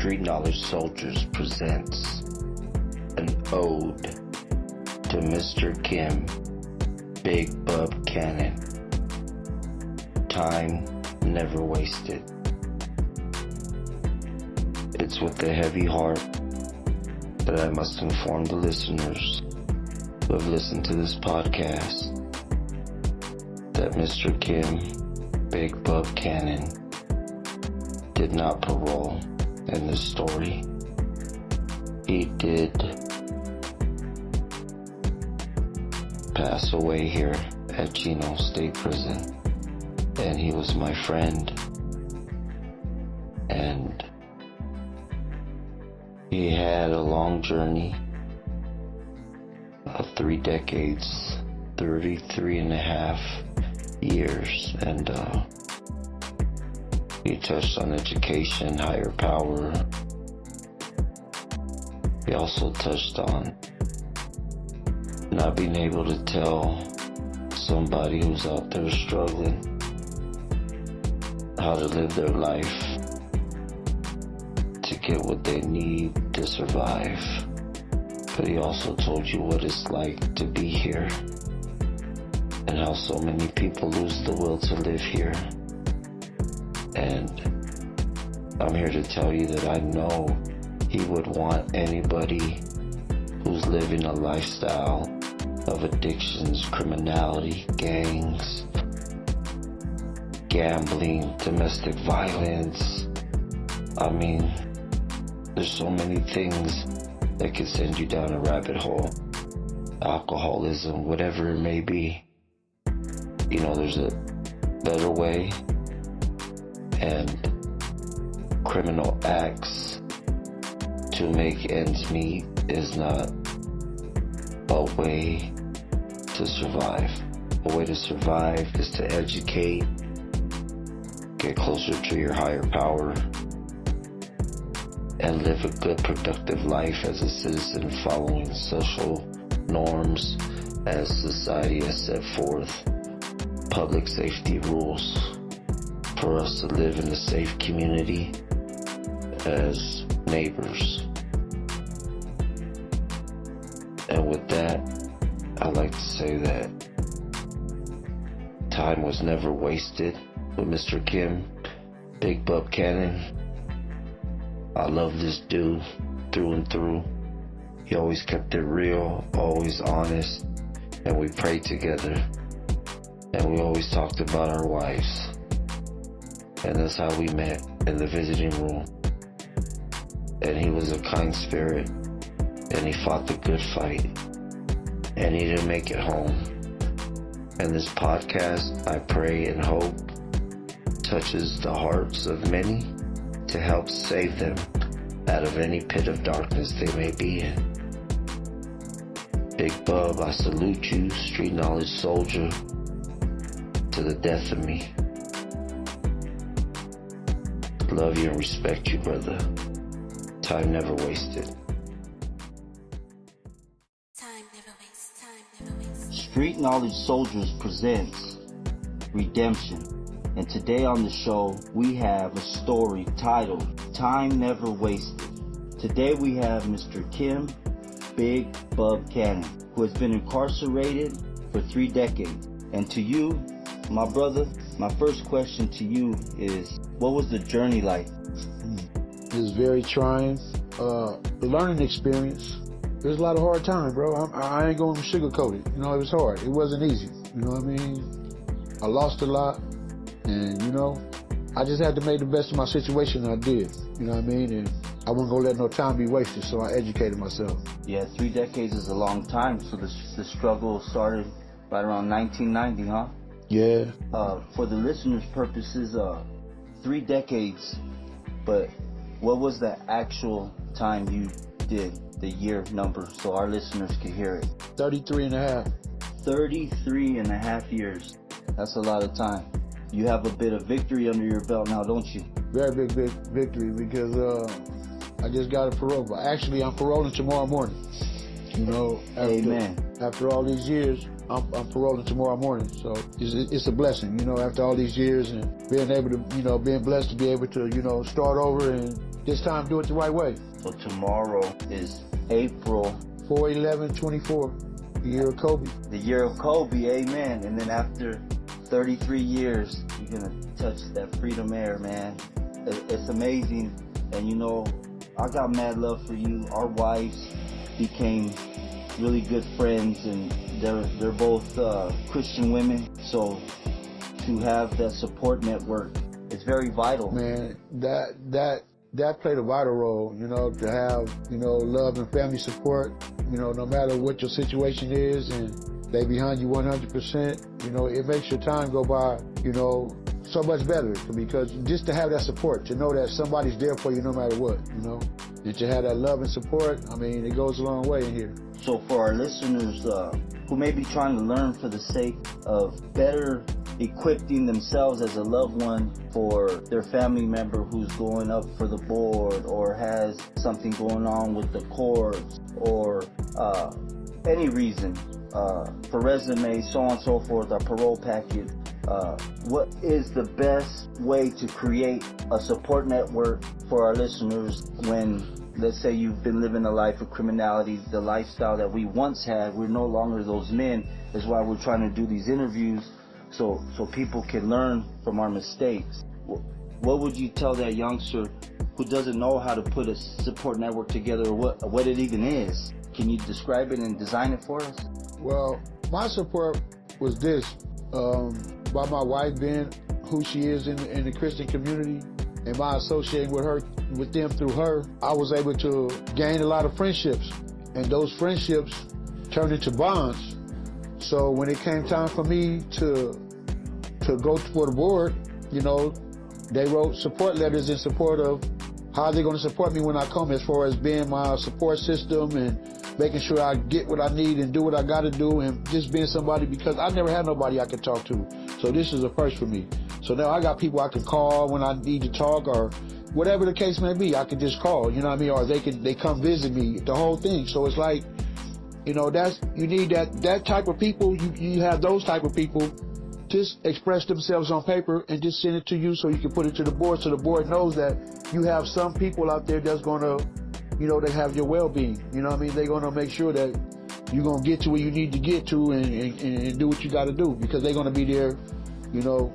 Street Knowledge Soldiers presents an ode to Mr. Kim, Big Bubb Cannon. Time never wasted. It's with a heavy heart that I must inform the listeners who have listened to this podcast that Mr. Kim, Big Bubb Cannon, did not parole in this story. He did pass away here at Chino State Prison, and he was my friend, and he had a long journey of 3 decades, 33 and a half years, and he touched on education, higher power. He also touched on not being able to tell somebody who's out there struggling how to live their life to get what they need to survive. But he also told you what it's like to be here and how so many people lose the will to live here. And I'm here to tell you that I know he would want anybody who's living a lifestyle of addictions, criminality, gangs, gambling, domestic violence. I mean, there's so many things that could send you down a rabbit hole. Alcoholism, whatever it may be. You know, there's a better way, and criminal acts to make ends meet is not a way to survive. A way to survive is to educate, get closer to your higher power, and live a good, productive life as a citizen following social norms as society has set forth, public safety rules for us to live in a safe community as neighbors. And with that, I'd like to say that time was never wasted with Mr. Kim, Big Bubb Cannon. I love this dude through and through. He always kept it real, always honest, and we prayed together. And we always talked about our wives. And that's how we met, in the visiting room. And he was a kind spirit, and he fought the good fight, and he didn't make it home. And this podcast, I pray and hope, touches the hearts of many to help save them out of any pit of darkness they may be in. Big Bubb, I salute you, Street Knowledge Soldier, to the death of me. Love you and respect you, brother. Time never wasted. Time never wastes. Time never wastes. Street Knowledge Soldiers presents Redemption. And today on the show, we have a story titled Time Never Wasted. Today we have Mr. Kim, Big Bubb Cannon, who has been incarcerated for 3 decades. And to you, my brother, my first question to you is, what was the journey like? It was very trying. Learning experience. There's a lot of hard times, bro. I ain't going to sugarcoat it. You know, it was hard. It wasn't easy. You know what I mean? I lost a lot. And, you know, I just had to make the best of my situation, and I did. You know what I mean? And I wasn't going to let no time be wasted, so I educated myself. Yeah, 3 decades is a long time, so the struggle started right around 1990, huh? Yeah. For the listeners' purposes, 3 decades, but what was the actual time you did, the year number, so our listeners could hear it? 33 and a half. 33 and a half years. That's a lot of time. You have a bit of victory under your belt now, don't you? Very big victory, because I just got a parole. Actually, I'm paroling tomorrow morning. You know, after all these years, I'm paroling tomorrow morning. So it's a blessing, you know, after all these years, and being able to, you know, being blessed to be able to, you know, start over and this time do it the right way. So tomorrow is April 4/11/24, the year of Kobe. The year of Kobe, amen. And then after 33 years, you're gonna touch that freedom air, man. It's amazing. And you know, I got mad love for you. Our wives became really good friends, and they're both Christian women. So to have that support network is very vital. Man, that played a vital role, you know, to have, you know, love and family support, you know, no matter what your situation is, and they behind you 100%, you know, it makes your time go by, you know, so much better, because just to have that support, to know that somebody's there for you no matter what, you know, that you have that love and support, I mean, it goes a long way in here. So for our listeners who may be trying to learn for the sake of better equipping themselves as a loved one for their family member who's going up for the board, or has something going on with the courts, or any reason, for resume, so on and so forth, our parole packet, what is the best way to create a support network for our listeners when, let's say, you've been living a life of criminality, the lifestyle that we once had, we're no longer those men. That's why we're trying to do these interviews, so people can learn from our mistakes. What would you tell that youngster who doesn't know how to put a support network together, or what it even is? Can you describe it and design it for us? Well, my support was this, by my wife being who she is in the Christian community, and by associating with them through her, I was able to gain a lot of friendships, and those friendships turned into bonds. So when it came time for me to go for the board, you know, they wrote support letters in support of how they're going to support me when I come, as far as being my support system and making sure I get what I need and do what I got to do, and just being somebody, because I never had nobody I could talk to. So this is a first for me. So now I got people I can call when I need to talk, or whatever the case may be. I can just call, you know what I mean? Or they come visit me, the whole thing. So it's like, you know, you need that type of people. You have those type of people just express themselves on paper and just send it to you, so you can put it to the board, so the board knows that you have some people out there that's going to, you know, they have your well-being. You know what I mean? They're going to make sure that you're going to get to where you need to get to, and do what you got to do, because they're going to be there. You know,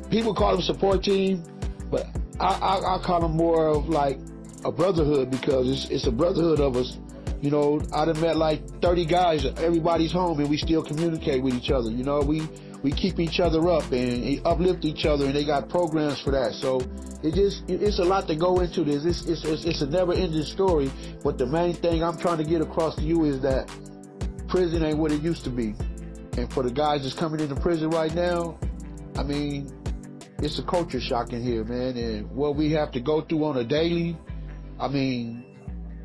people call them support team, but I call them more of like a brotherhood, because it's a brotherhood of us. You know, I done met like 30 guys, everybody's home, and we still communicate with each other. You know, we keep each other up and uplift each other, and they got programs for that. So it's a lot to go into this. It's a never-ending story. But the main thing I'm trying to get across to you is that prison ain't what it used to be. And for the guys that's coming into prison right now, I mean, it's a culture shock in here, man. And what we have to go through on a daily, I mean,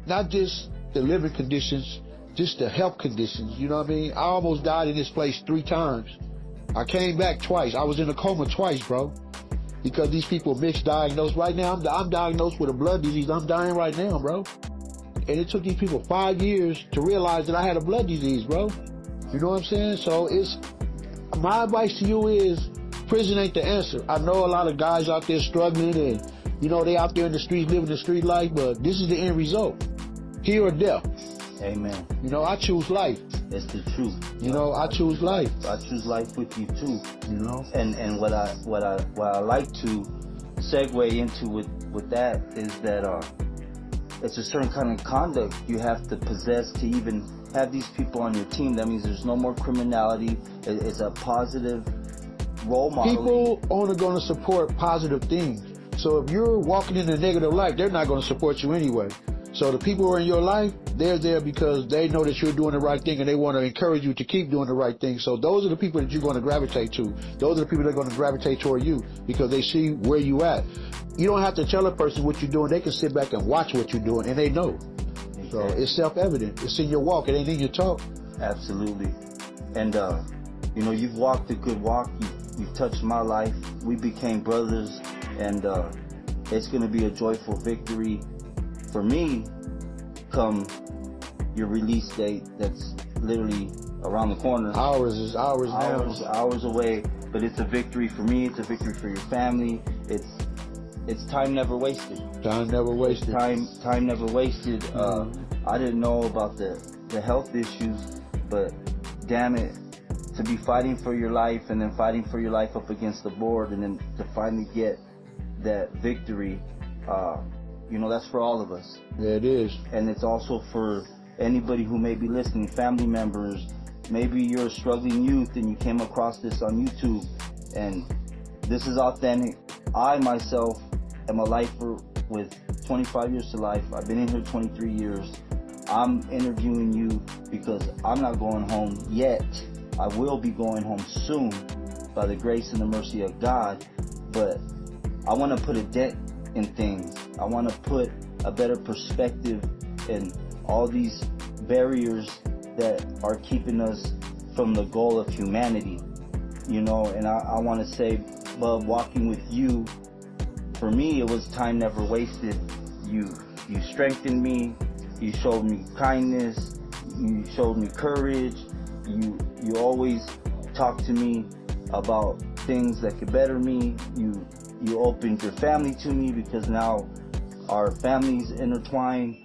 not just the living conditions, just the health conditions. You know what I mean? I almost died in this place 3 times. I came back twice. I was in a coma twice, bro, because these people misdiagnosed. Right now, I'm diagnosed with a blood disease. I'm dying right now, bro. And it took these people 5 years to realize that I had a blood disease, bro. You know what I'm saying? So my advice to you is, prison ain't the answer. I know a lot of guys out there struggling, and, you know, they out there in the streets living the street life, but this is the end result. Here or death. Amen. You know, I choose life. It's the truth. You know, I choose life. I choose life with you too. You know. And what I like to segue into with that is that it's a certain kind of conduct you have to possess to even have these people on your team. That means there's no more criminality. It's a positive role model. People only going to support positive things. So if you're walking in a negative light, they're not going to support you anyway. So the people who are in your life, they're there because they know that you're doing the right thing, and they want to encourage you to keep doing the right thing. So those are the people that you're going to gravitate to. Those are the people that are going to gravitate toward you, because they see where you at. You don't have to tell a person what you're doing. They can sit back and watch what you're doing, and they know. Exactly. So it's self-evident. It's in your walk. It ain't in your talk. Absolutely. And, you know, you've walked a good walk. You've touched my life. We became brothers, and it's going to be a joyful victory for me come your release date. That's literally around the corner. Hours away, but it's a victory for me. It's a victory for your family. It's it's time never wasted. Time never wasted. Time never wasted. I didn't know about the health issues, but damn it, to be fighting for your life and then fighting for your life up against the board and then to finally get that victory, you know, that's for all of us. Yeah, it is. And it's also for anybody who may be listening, family members. Maybe you're a struggling youth and you came across this on YouTube, and this is authentic. I myself am a lifer with 25 years to life. I've been in here 23 years. I'm interviewing you because I'm not going home yet. I will be going home soon by the grace and the mercy of God, but I want to put a dent in things. I want to put a better perspective in all these barriers that are keeping us from the goal of humanity, you know. And I want to say, Bubb, walking with you, for me, it was time never wasted. You strengthened me. You showed me kindness. You showed me courage. You always talked to me about things that could better me. You opened your family to me because now our families intertwined.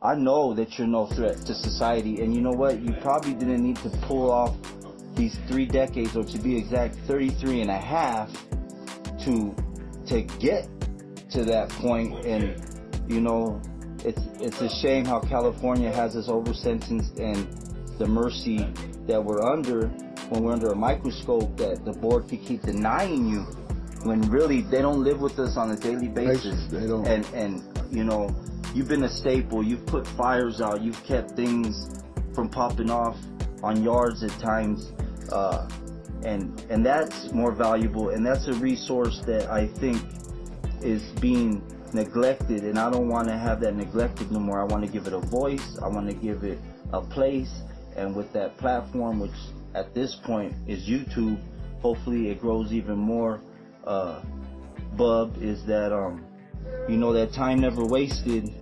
I know that you're no threat to society, and you know what? You probably didn't need to pull off these 3 decades, or to be exact, 33 and a half, to get to that point. And you know, it's a shame how California has us over sentenced, and the mercy that we're under when we're under a microscope, that the board could keep denying you when really they don't live with us on a daily basis. They don't. And you know, you've been a staple. You've put fires out. You've kept things from popping off on yards at times, and that's more valuable, and that's a resource that I think is being neglected, and I don't want to have that neglected no more. I want to give it a voice. I want to give it a place, and with that platform, which at this point is YouTube, hopefully it grows even more, Bubb, is that you know, that time never wasted